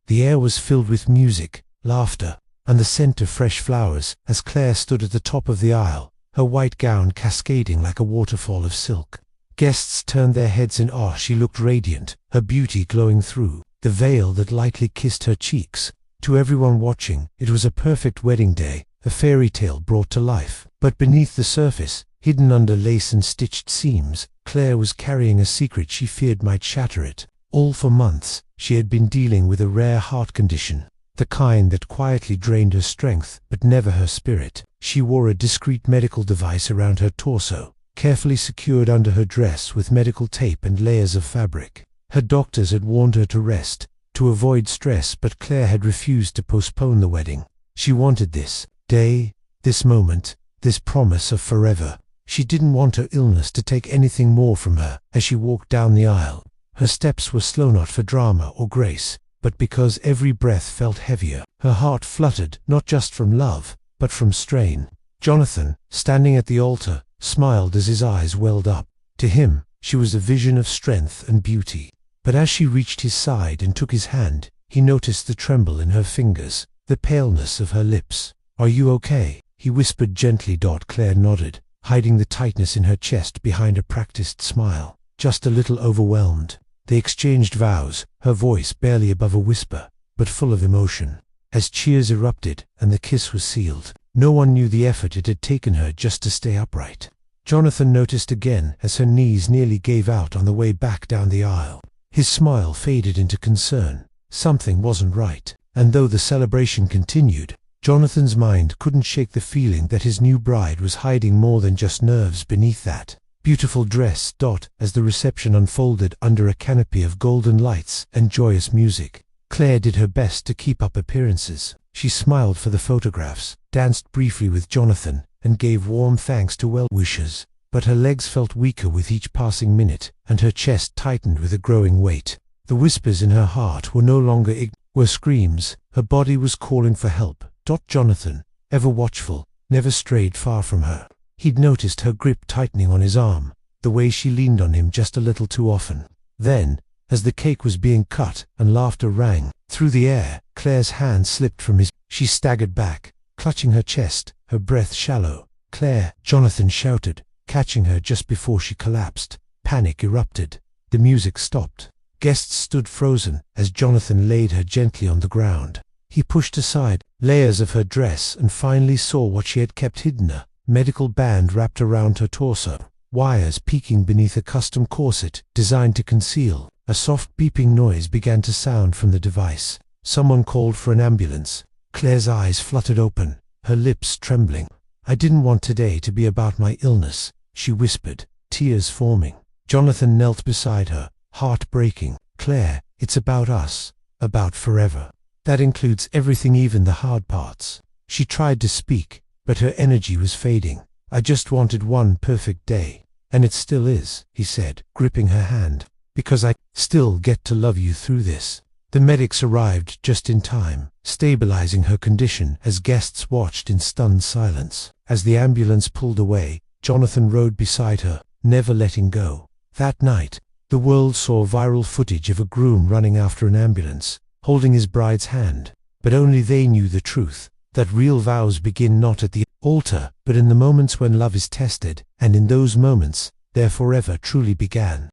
The air was filled with music, laughter, and the scent of fresh flowers as Claire stood at the top of the aisle, her white gown cascading like a waterfall of silk. Guests turned their heads in awe. She looked radiant, her beauty glowing through the veil that lightly kissed her cheeks. To everyone watching, it was a perfect wedding day, a fairy tale brought to life. But beneath the surface, hidden under lace and stitched seams, Claire was carrying a secret she feared might shatter it. All for months, she had been dealing with a rare heart condition, the kind that quietly drained her strength but never her spirit. She wore a discreet medical device around her torso, carefully secured under her dress with medical tape and layers of fabric. Her doctors had warned her to rest, to avoid stress, but Claire had refused to postpone the wedding. She wanted this day, this moment, this promise of forever. She didn't want her illness to take anything more from her. As she walked down the aisle, her steps were slow, not for drama or grace, but because every breath felt heavier. Her heart fluttered, not just from love, but from strain. Jonathan, standing at the altar, smiled as his eyes welled up. To him, she was a vision of strength and beauty. But as she reached his side and took his hand, he noticed the tremble in her fingers, the paleness of her lips. "Are you okay?" he whispered gently. Claire nodded, hiding the tightness in her chest behind a practiced smile. "Just a little overwhelmed." They exchanged vows, her voice barely above a whisper, but full of emotion. As cheers erupted and the kiss was sealed, no one knew the effort it had taken her just to stay upright. Jonathan noticed again as her knees nearly gave out on the way back down the aisle. His smile faded into concern. Something wasn't right. And though the celebration continued, Jonathan's mind couldn't shake the feeling that his new bride was hiding more than just nerves beneath that beautiful dress. As the reception unfolded under a canopy of golden lights and joyous music, Claire did her best to keep up appearances. She smiled for the photographs, danced briefly with Jonathan, and gave warm thanks to well-wishers. But her legs felt weaker with each passing minute, and her chest tightened with a growing weight. The whispers in her heart were no longer were screams. Her body was calling for help. Jonathan, ever watchful, never strayed far from her. He'd noticed her grip tightening on his arm, the way she leaned on him just a little too often. Then, as the cake was being cut and laughter rang through the air, Claire's hand slipped from his. She staggered back, clutching her chest, her breath shallow. "Claire!" Jonathan shouted, catching her just before she collapsed. Panic erupted. The music stopped. Guests stood frozen as Jonathan laid her gently on the ground. He pushed aside layers of her dress and finally saw what she had kept hidden, a medical band wrapped around her torso, wires peeking beneath a custom corset designed to conceal. A soft beeping noise began to sound from the device. Someone called for an ambulance. Claire's eyes fluttered open, her lips trembling. "I didn't want today to be about my illness," she whispered, tears forming. Jonathan knelt beside her, heart breaking. "Claire, it's about us, about forever. That includes everything, even the hard parts." She tried to speak, but her energy was fading. "I just wanted one perfect day. And it still is," he said, gripping her hand, "because I still get to love you through this." The medics arrived just in time, stabilizing her condition as guests watched in stunned silence. As the ambulance pulled away, Jonathan rode beside her, never letting go. That night, the world saw viral footage of a groom running after an ambulance, holding his bride's hand. But only they knew the truth, that real vows begin not at the altar, but in the moments when love is tested, and in those moments, their forever truly began.